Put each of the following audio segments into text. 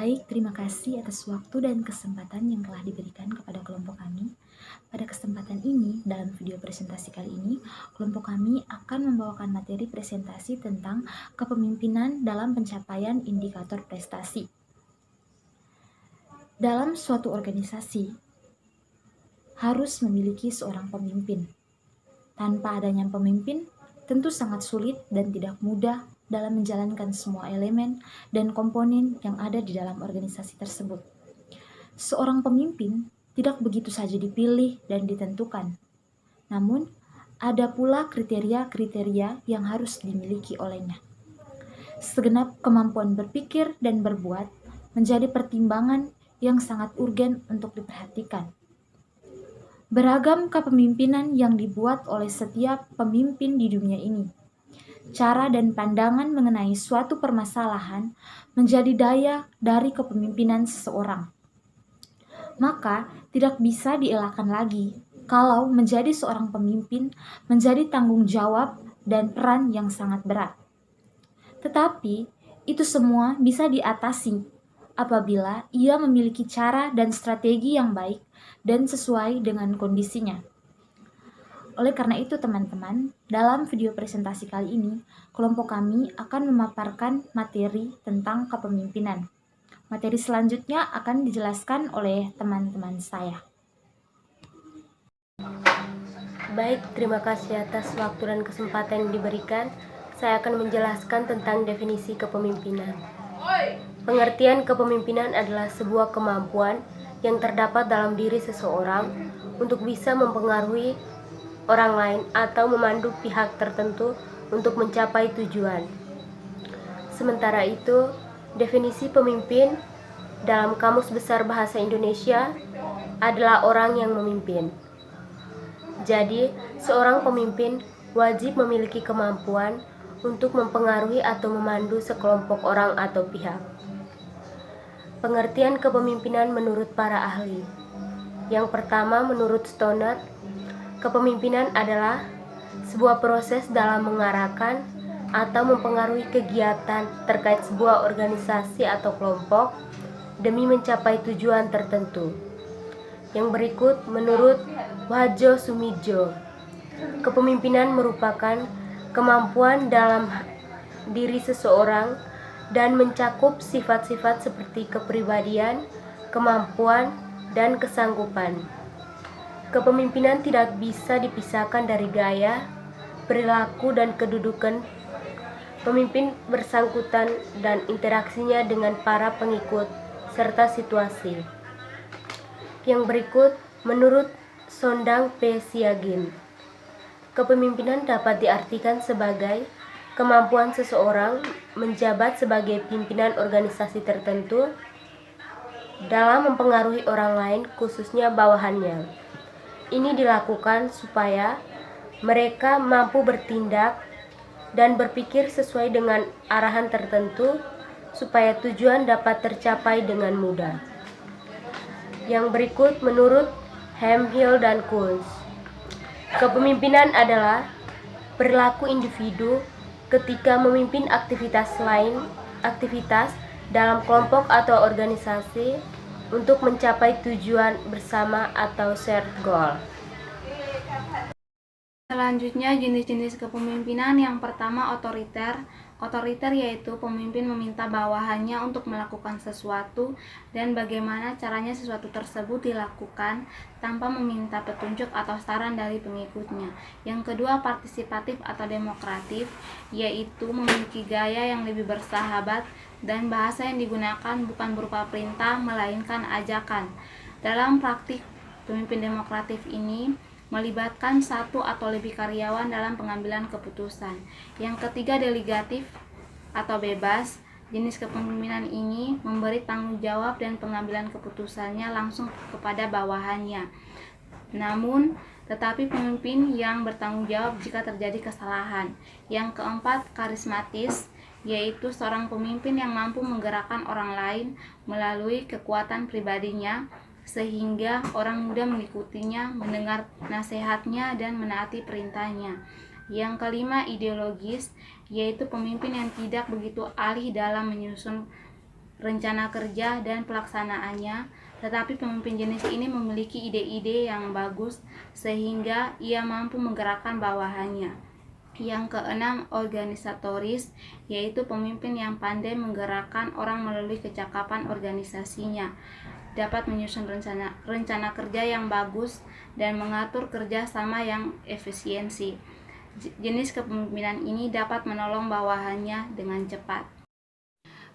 Baik, terima kasih atas waktu dan kesempatan yang telah diberikan kepada kelompok kami. Pada kesempatan ini, dalam video presentasi kali ini, kelompok kami akan membawakan materi presentasi tentang kepemimpinan dalam pencapaian indikator prestasi. Dalam suatu organisasi, harus memiliki seorang pemimpin. Tanpa adanya pemimpin, tentu sangat sulit dan tidak mudah dalam menjalankan semua elemen dan komponen yang ada di dalam organisasi tersebut. Seorang pemimpin tidak begitu saja dipilih dan ditentukan. Namun, ada pula kriteria-kriteria yang harus dimiliki olehnya. Segenap kemampuan berpikir dan berbuat menjadi pertimbangan yang sangat urgen untuk diperhatikan. Beragam kepemimpinan yang dibuat oleh setiap pemimpin di dunia ini. Cara dan pandangan mengenai suatu permasalahan menjadi daya dari kepemimpinan seseorang. Maka tidak bisa dielakkan lagi kalau menjadi seorang pemimpin menjadi tanggung jawab dan peran yang sangat berat. Tetapi itu semua bisa diatasi apabila ia memiliki cara dan strategi yang baik dan sesuai dengan kondisinya. Oleh karena itu teman-teman, dalam video presentasi kali ini, kelompok kami akan memaparkan materi tentang kepemimpinan. Materi selanjutnya akan dijelaskan oleh teman-teman saya. Baik, terima kasih atas waktu dan kesempatan yang diberikan. Saya akan menjelaskan tentang definisi kepemimpinan. Pengertian kepemimpinan adalah sebuah kemampuan yang terdapat dalam diri seseorang untuk bisa mempengaruhi orang lain atau memandu pihak tertentu untuk mencapai tujuan. Sementara itu, definisi pemimpin dalam Kamus Besar Bahasa Indonesia adalah orang yang memimpin. Jadi, seorang pemimpin wajib memiliki kemampuan untuk mempengaruhi atau memandu sekelompok orang atau pihak. Pengertian kepemimpinan menurut para ahli. Yang pertama, menurut Stoner, kepemimpinan adalah sebuah proses dalam mengarahkan atau mempengaruhi kegiatan terkait sebuah organisasi atau kelompok demi mencapai tujuan tertentu. Yang berikut menurut Wadjo Sumidjo, kepemimpinan merupakan kemampuan dalam diri seseorang dan mencakup sifat-sifat seperti kepribadian, kemampuan, dan kesanggupan. Kepemimpinan tidak bisa dipisahkan dari gaya, perilaku, dan kedudukan pemimpin bersangkutan dan interaksinya dengan para pengikut serta situasi. Yang berikut menurut Sondang P. Siagin, kepemimpinan dapat diartikan sebagai kemampuan seseorang menjabat sebagai pimpinan organisasi tertentu dalam mempengaruhi orang lain, khususnya bawahannya. Ini dilakukan supaya mereka mampu bertindak dan berpikir sesuai dengan arahan tertentu supaya tujuan dapat tercapai dengan mudah. Yang berikut menurut Hemphill dan Kunz, kepemimpinan adalah perilaku individu ketika memimpin aktivitas dalam kelompok atau organisasi untuk mencapai tujuan bersama atau shared goal. Selanjutnya, jenis-jenis kepemimpinan. Yang pertama, otoriter. Otoriter yaitu pemimpin meminta bawahannya untuk melakukan sesuatu dan bagaimana caranya sesuatu tersebut dilakukan tanpa meminta petunjuk atau saran dari pengikutnya. Yang kedua, partisipatif atau demokratif, yaitu memiliki gaya yang lebih bersahabat dan bahasa yang digunakan bukan berupa perintah melainkan ajakan. Dalam praktik, pemimpin demokratif ini melibatkan satu atau lebih karyawan dalam pengambilan keputusan. Yang ketiga, delegatif atau bebas. Jenis kepemimpinan ini memberi tanggung jawab dan pengambilan keputusannya langsung kepada bawahannya. Namun, tetapi pemimpin yang bertanggung jawab jika terjadi kesalahan. Yang keempat, karismatis, yaitu seorang pemimpin yang mampu menggerakkan orang lain melalui kekuatan pribadinya sehingga orang mudah mengikutinya, mendengar nasihatnya, dan menaati perintahnya. Yang kelima, ideologis, yaitu pemimpin yang tidak begitu ahli dalam menyusun rencana kerja, dan pelaksanaannya. Tetapi pemimpin jenis ini memiliki ide-ide yang bagus sehingga ia mampu menggerakkan bawahannya. Yang keenam, organisatoris, yaitu pemimpin yang pandai menggerakkan orang melalui kecakapan organisasinya, dapat menyusun rencana kerja yang bagus dan mengatur kerja sama yang efisiensi. Jenis kepemimpinan ini dapat menolong bawahannya dengan cepat.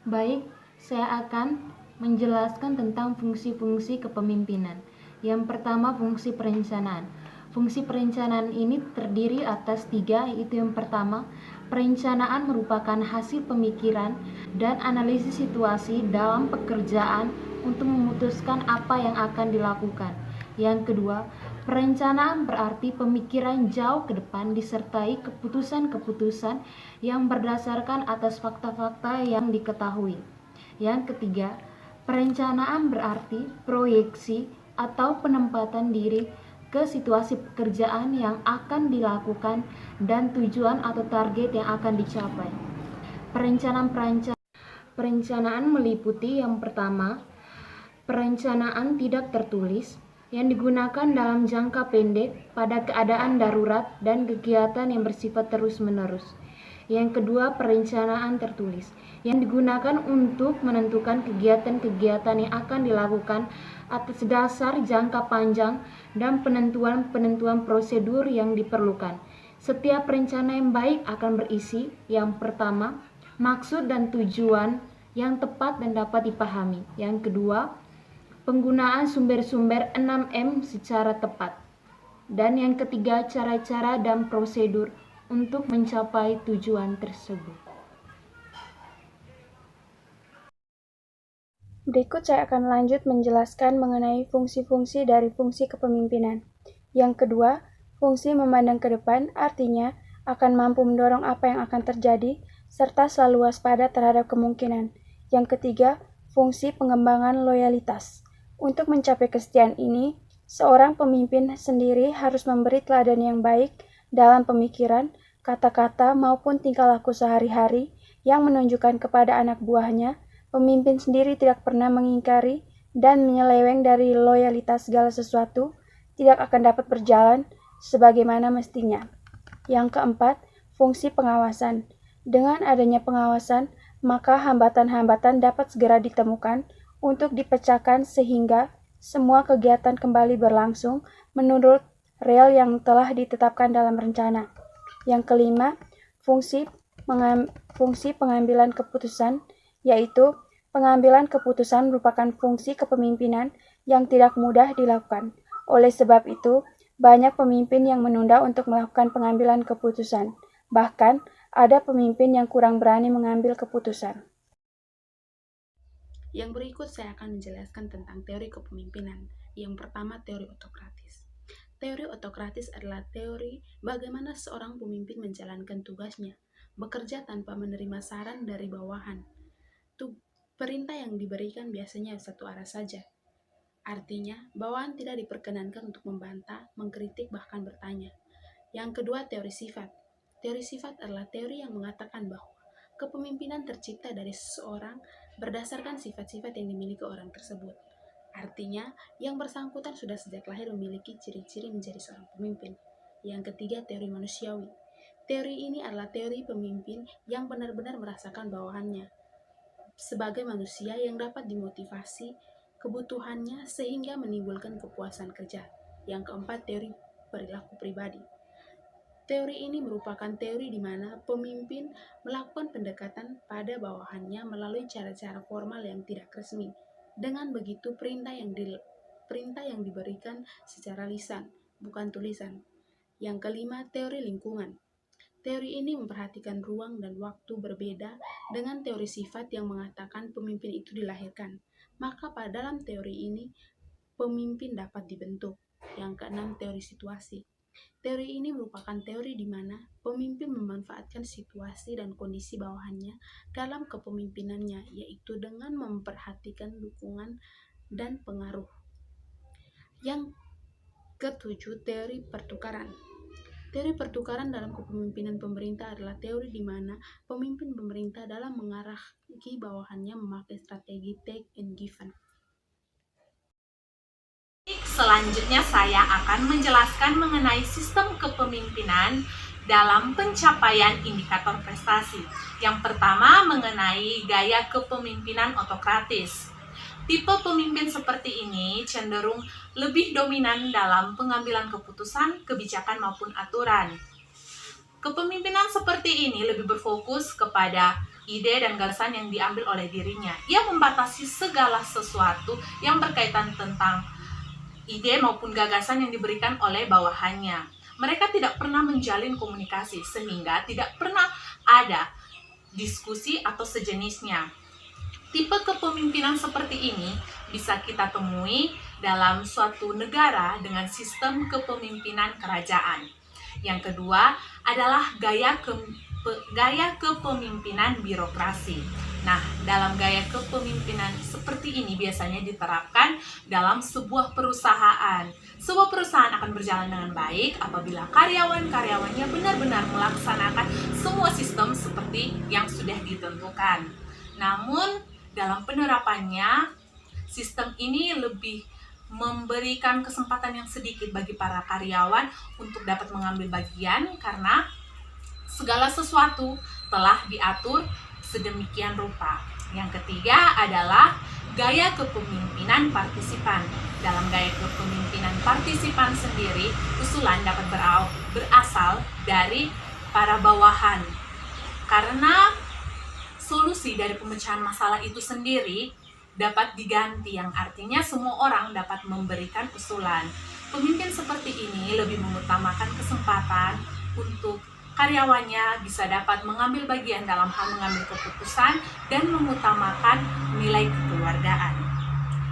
Baik, saya akan menjelaskan tentang fungsi-fungsi kepemimpinan. Yang pertama, fungsi perencanaan. Fungsi perencanaan ini terdiri atas 3, yaitu yang pertama, perencanaan merupakan hasil pemikiran dan analisis situasi dalam pekerjaan untuk memutuskan apa yang akan dilakukan. Yang kedua, perencanaan berarti pemikiran jauh ke depan disertai keputusan-keputusan yang berdasarkan atas fakta-fakta yang diketahui. Yang ketiga, perencanaan berarti proyeksi atau penempatan diri ke situasi pekerjaan yang akan dilakukan dan tujuan atau target yang akan dicapai. Perencanaan meliputi yang pertama, perencanaan tidak tertulis yang digunakan dalam jangka pendek pada keadaan darurat dan kegiatan yang bersifat terus-menerus. Yang kedua, perencanaan tertulis yang digunakan untuk menentukan kegiatan-kegiatan yang akan dilakukan atas dasar jangka panjang dan penentuan prosedur yang diperlukan. Setiap rencana yang baik akan berisi yang pertama, maksud dan tujuan yang tepat dan dapat dipahami. Yang kedua, penggunaan sumber-sumber 6M secara tepat. Dan yang ketiga, cara-cara dan prosedur untuk mencapai tujuan tersebut. Berikut saya akan lanjut menjelaskan mengenai fungsi-fungsi dari fungsi kepemimpinan. Yang kedua, fungsi memandang ke depan, artinya akan mampu mendorong apa yang akan terjadi, serta selalu waspada terhadap kemungkinan. Yang ketiga, fungsi pengembangan loyalitas. Untuk mencapai kesetiaan ini, seorang pemimpin sendiri harus memberi teladan yang baik dalam pemikiran, kata-kata, maupun tingkah laku sehari-hari yang menunjukkan kepada anak buahnya. Pemimpin sendiri tidak pernah mengingkari dan menyeleweng dari loyalitas segala sesuatu, tidak akan dapat berjalan sebagaimana mestinya. Yang keempat, fungsi pengawasan. Dengan adanya pengawasan, maka hambatan-hambatan dapat segera ditemukan untuk dipecahkan sehingga semua kegiatan kembali berlangsung menurut rel yang telah ditetapkan dalam rencana. Yang kelima, fungsi pengambilan keputusan, yaitu pengambilan keputusan merupakan fungsi kepemimpinan yang tidak mudah dilakukan. Oleh sebab itu, banyak pemimpin yang menunda untuk melakukan pengambilan keputusan. Bahkan, ada pemimpin yang kurang berani mengambil keputusan. Yang berikut saya akan menjelaskan tentang teori kepemimpinan. Yang pertama, teori otokratis. Teori otokratis adalah teori bagaimana seorang pemimpin menjalankan tugasnya, bekerja tanpa menerima saran dari bawahan. Perintah yang diberikan biasanya satu arah saja. Artinya, bawahan tidak diperkenankan untuk membantah, mengkritik, bahkan bertanya. Yang kedua, teori sifat. Teori sifat adalah teori yang mengatakan bahwa kepemimpinan tercipta dari seseorang berdasarkan sifat-sifat yang dimiliki orang tersebut. Artinya, yang bersangkutan sudah sejak lahir memiliki ciri-ciri menjadi seorang pemimpin. Yang ketiga, teori manusiawi. Teori ini adalah teori pemimpin yang benar-benar merasakan bawahannya sebagai manusia yang dapat dimotivasi kebutuhannya sehingga menimbulkan kepuasan kerja. Yang keempat, teori perilaku pribadi. Teori ini merupakan teori di mana pemimpin melakukan pendekatan pada bawahannya melalui cara-cara formal yang tidak resmi. Dengan begitu, perintah yang diberikan secara lisan, bukan tulisan. Yang kelima, teori lingkungan. Teori ini memperhatikan ruang dan waktu berbeda dengan teori sifat yang mengatakan pemimpin itu dilahirkan. Maka pada dalam teori ini, pemimpin dapat dibentuk. Yang keenam, teori situasi. Teori ini merupakan teori di mana pemimpin memanfaatkan situasi dan kondisi bawahannya dalam kepemimpinannya, yaitu dengan memperhatikan dukungan dan pengaruh. Yang ketujuh, teori pertukaran. Teori pertukaran dalam kepemimpinan pemerintah adalah teori di mana pemimpin pemerintah dalam mengarahki bawahannya memakai strategi take and given. Selanjutnya saya akan menjelaskan mengenai sistem kepemimpinan dalam pencapaian indikator prestasi. Yang pertama mengenai gaya kepemimpinan otokratis. Tipe pemimpin seperti ini cenderung lebih dominan dalam pengambilan keputusan, kebijakan maupun aturan. Kepemimpinan seperti ini lebih berfokus kepada ide dan gagasan yang diambil oleh dirinya. Ia membatasi segala sesuatu yang berkaitan tentang ide maupun gagasan yang diberikan oleh bawahannya. Mereka tidak pernah menjalin komunikasi sehingga tidak pernah ada diskusi atau sejenisnya. Tipe kepemimpinan seperti ini bisa kita temui dalam suatu negara dengan sistem kepemimpinan kerajaan. Yang kedua adalah gaya kepemimpinan birokrasi. Nah, dalam gaya kepemimpinan seperti ini biasanya diterapkan dalam sebuah perusahaan. Sebuah perusahaan akan berjalan dengan baik apabila karyawan-karyawannya benar-benar melaksanakan semua sistem seperti yang sudah ditentukan. Namun, dalam penerapannya, sistem ini lebih memberikan kesempatan yang sedikit bagi para karyawan untuk dapat mengambil bagian karena segala sesuatu telah diatur sedemikian rupa. Yang ketiga adalah gaya kepemimpinan partisipan. Dalam gaya kepemimpinan partisipan sendiri, usulan dapat berasal dari para bawahan. Karena solusi dari pemecahan masalah itu sendiri dapat diganti, yang artinya semua orang dapat memberikan usulan. Pemimpin seperti ini lebih mengutamakan kesempatan untuk karyawannya bisa dapat mengambil bagian dalam hal mengambil keputusan dan mengutamakan nilai kekeluargaan.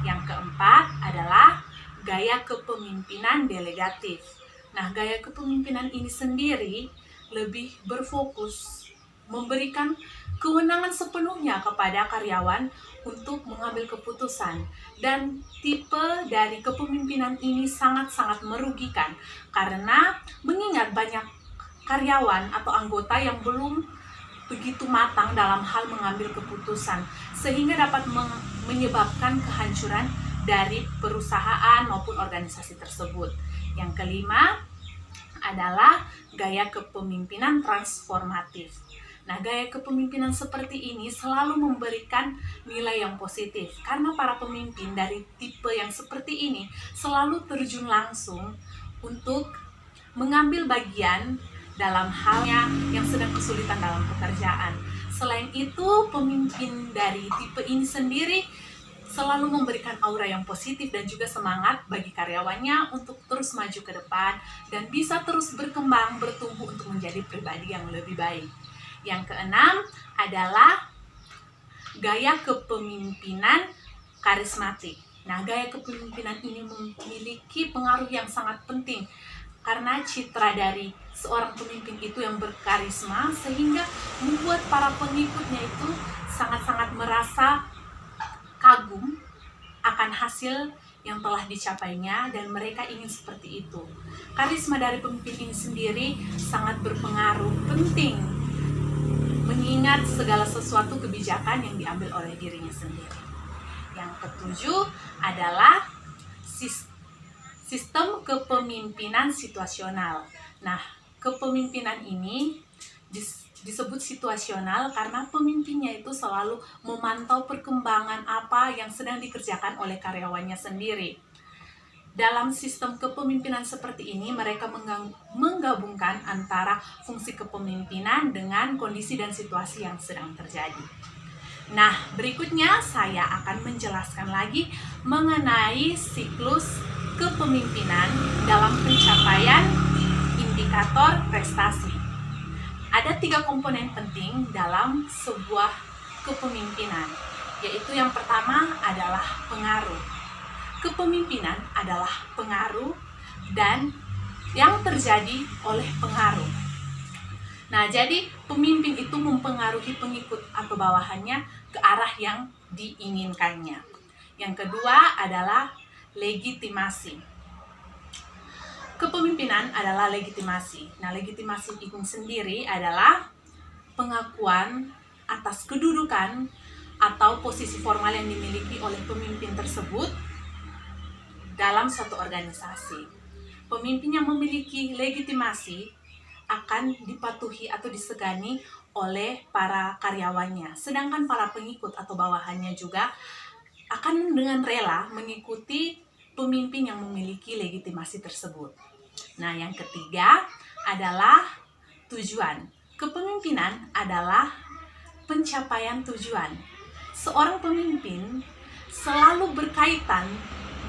Yang keempat adalah gaya kepemimpinan delegatif. Nah, gaya kepemimpinan ini sendiri lebih berfokus memberikan kewenangan sepenuhnya kepada karyawan untuk mengambil keputusan. Dan tipe dari kepemimpinan ini sangat-sangat merugikan karena mengingat banyak karyawan atau anggota yang belum begitu matang dalam hal mengambil keputusan sehingga dapat menyebabkan kehancuran dari perusahaan maupun organisasi tersebut. Yang kelima adalah gaya kepemimpinan transformatif. Nah, gaya kepemimpinan seperti ini selalu memberikan nilai yang positif karena para pemimpin dari tipe yang seperti ini selalu terjun langsung untuk mengambil bagian dalam halnya yang sedang kesulitan dalam pekerjaan. Selain itu, pemimpin dari tipe ini sendiri selalu memberikan aura yang positif dan juga semangat bagi karyawannya untuk terus maju ke depan dan bisa terus berkembang, bertumbuh untuk menjadi pribadi yang lebih baik. Yang keenam adalah gaya kepemimpinan karismatik. Nah, gaya kepemimpinan ini memiliki pengaruh yang sangat penting karena citra dari seorang pemimpin itu yang berkarisma sehingga membuat para pengikutnya itu sangat-sangat merasa kagum akan hasil yang telah dicapainya dan mereka ingin seperti itu. Karisma dari pemimpin ini sendiri sangat berpengaruh penting mengingat segala sesuatu kebijakan yang diambil oleh dirinya sendiri. Yang ketujuh adalah sistem kepemimpinan situasional. Nah, kepemimpinan ini disebut situasional karena pemimpinnya itu selalu memantau perkembangan apa yang sedang dikerjakan oleh karyawannya sendiri. Dalam sistem kepemimpinan seperti ini, mereka menggabungkan antara fungsi kepemimpinan dengan kondisi dan situasi yang sedang terjadi. Nah, berikutnya saya akan menjelaskan lagi mengenai siklus kepemimpinan dalam pencapaian indikator prestasi. Ada 3 komponen penting dalam sebuah kepemimpinan, yaitu yang pertama adalah pengaruh. Kepemimpinan adalah pengaruh dan yang terjadi oleh pengaruh. Nah, jadi pemimpin itu mempengaruhi pengikut atau bawahannya ke arah yang diinginkannya. Yang kedua adalah legitimasi. kepemimpinan adalah legitimasi. Nah, legitimasi itu sendiri adalah pengakuan atas kedudukan atau posisi formal yang dimiliki oleh pemimpin tersebut dalam suatu organisasi. Pemimpin yang memiliki legitimasi akan dipatuhi atau disegani oleh para karyawannya. Sedangkan para pengikut atau bawahannya juga akan dengan rela mengikuti pemimpin yang memiliki legitimasi tersebut. Nah, yang ketiga adalah tujuan. Kepemimpinan adalah pencapaian tujuan. Seorang pemimpin selalu berkaitan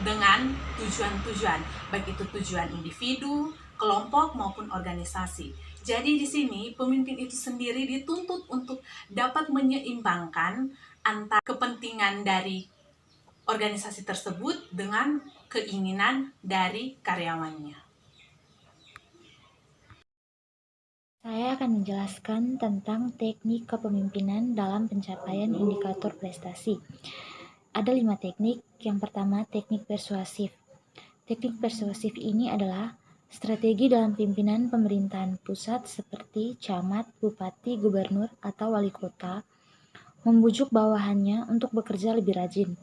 dengan tujuan-tujuan, baik itu tujuan individu, kelompok maupun organisasi. Jadi di sini pemimpin itu sendiri dituntut untuk dapat menyeimbangkan antara kepentingan dari organisasi tersebut dengan keinginan dari karyawannya. Saya akan menjelaskan tentang teknik kepemimpinan dalam pencapaian indikator prestasi. Ada 5 teknik. Yang pertama, teknik persuasif. Teknik persuasif ini adalah strategi dalam pimpinan pemerintahan pusat seperti camat, bupati, gubernur, atau wali kota membujuk bawahannya untuk bekerja lebih rajin.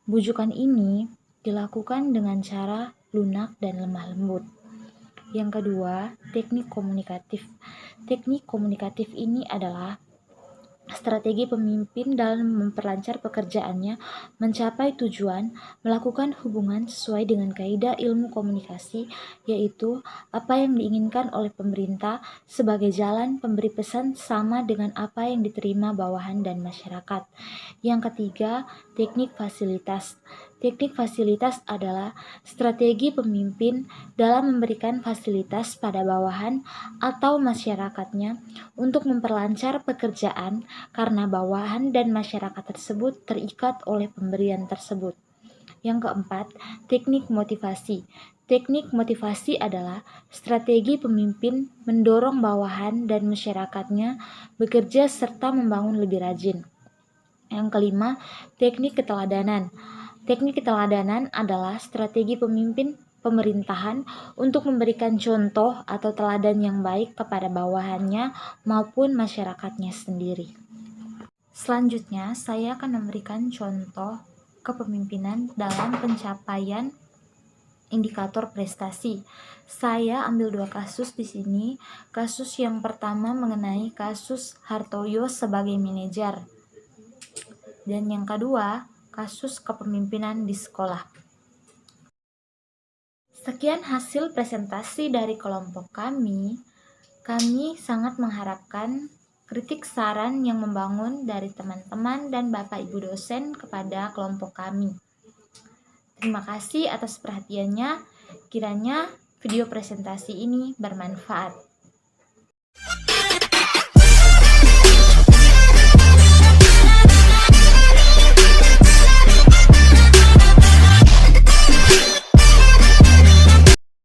Bujukan ini dilakukan dengan cara lunak dan lemah lembut. Yang kedua, teknik komunikatif. Teknik komunikatif ini adalah strategi pemimpin dalam memperlancar pekerjaannya, mencapai tujuan, melakukan hubungan sesuai dengan kaidah ilmu komunikasi, yaitu apa yang diinginkan oleh pemerintah sebagai jalan pemberi pesan sama dengan apa yang diterima bawahan dan masyarakat. Yang ketiga, teknik fasilitas. Teknik fasilitas adalah strategi pemimpin dalam memberikan fasilitas pada bawahan atau masyarakatnya untuk memperlancar pekerjaan karena bawahan dan masyarakat tersebut terikat oleh pemberian tersebut. Yang keempat, teknik motivasi. Teknik motivasi adalah strategi pemimpin mendorong bawahan dan masyarakatnya bekerja serta membangun lebih rajin. Yang kelima, teknik keteladanan. Teknik keteladanan adalah strategi pemimpin pemerintahan untuk memberikan contoh atau teladan yang baik kepada bawahannya maupun masyarakatnya sendiri. Selanjutnya, saya akan memberikan contoh kepemimpinan dalam pencapaian indikator prestasi. Saya ambil 2 kasus di sini. Kasus yang pertama mengenai kasus Hartoyo sebagai manajer. Dan yang kedua, kasus kepemimpinan di sekolah. Sekian hasil presentasi dari kelompok kami. Kami sangat mengharapkan kritik saran yang membangun dari teman-teman dan Bapak Ibu dosen kepada kelompok kami. Terima kasih atas perhatiannya. Kiranya video presentasi ini bermanfaat.